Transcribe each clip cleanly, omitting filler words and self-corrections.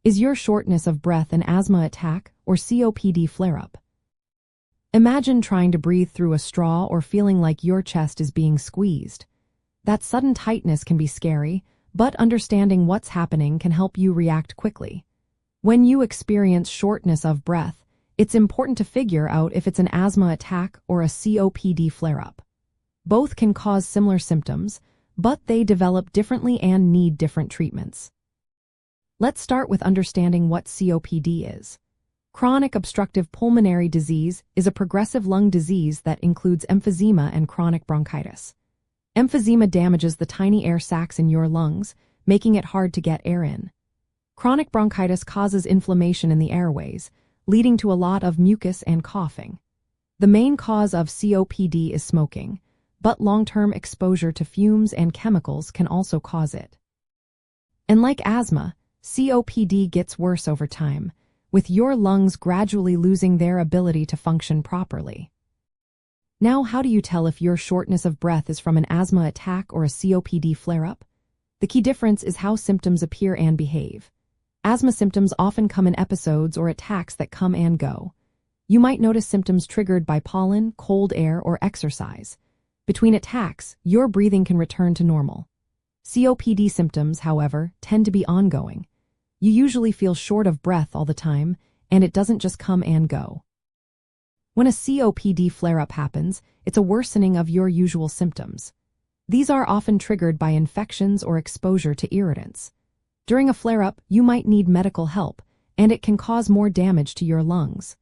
Is your shortness of breath an asthma attack or COPD flare-up? Imagine trying to breathe through a straw or feeling like your chest is being squeezed. That sudden tightness can be scary, but understanding what's happening can help you react quickly. When you experience shortness of breath, it's important to figure out if it's an asthma attack or a COPD flare-up. Both can cause similar symptoms, but they develop differently and need different treatments. Let's start with understanding what COPD is. Chronic Obstructive Pulmonary Disease is a progressive lung disease that includes emphysema and chronic bronchitis. Emphysema damages the tiny air sacs in your lungs, making it hard to get air in. Chronic bronchitis causes inflammation in the airways, leading to a lot of mucus and coughing. The main cause of COPD is smoking, but long-term exposure to fumes and chemicals can also cause it. And like asthma, COPD gets worse over time, with your lungs gradually losing their ability to function properly. Now, how do you tell if your shortness of breath is from an asthma attack or a COPD flare-up? The key difference is how symptoms appear and behave. Asthma symptoms often come in episodes or attacks that come and go. You might notice symptoms triggered by pollen, cold air, or exercise. Between attacks, your breathing can return to normal. COPD symptoms, however, tend to be ongoing. You usually feel short of breath all the time, and it doesn't just come and go. When a COPD flare-up happens, it's a worsening of your usual symptoms. These are often triggered by infections or exposure to irritants. During a flare-up, you might need medical help, and it can cause more damage to your lungs.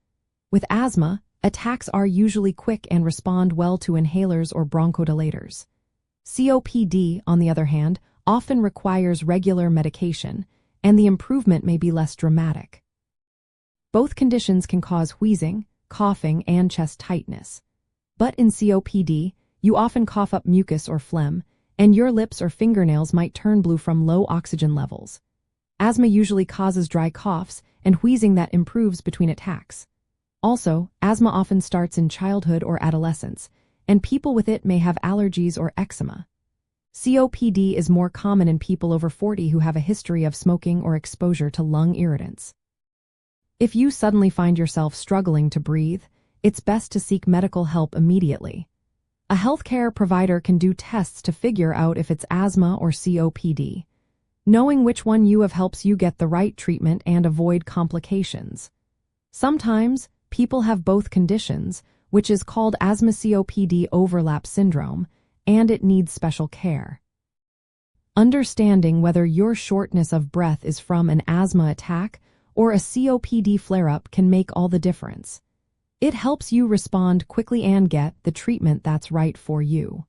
With asthma, attacks are usually quick and respond well to inhalers or bronchodilators. COPD, on the other hand, often requires regular medication, and the improvement may be less dramatic. Both conditions can cause wheezing, coughing, and chest tightness. But in COPD, you often cough up mucus or phlegm, and your lips or fingernails might turn blue from low oxygen levels. Asthma usually causes dry coughs and wheezing that improves between attacks. Also, asthma often starts in childhood or adolescence, and people with it may have allergies or eczema. COPD is more common in people over 40 who have a history of smoking or exposure to lung irritants. If you suddenly find yourself struggling to breathe, it's best to seek medical help immediately. A healthcare provider can do tests to figure out if it's asthma or COPD. Knowing which one you have helps you get the right treatment and avoid complications. Sometimes, people have both conditions, which is called asthma-COPD overlap syndrome, and it needs special care. Understanding whether your shortness of breath is from an asthma attack or a COPD flare-up can make all the difference. It helps you respond quickly and get the treatment that's right for you.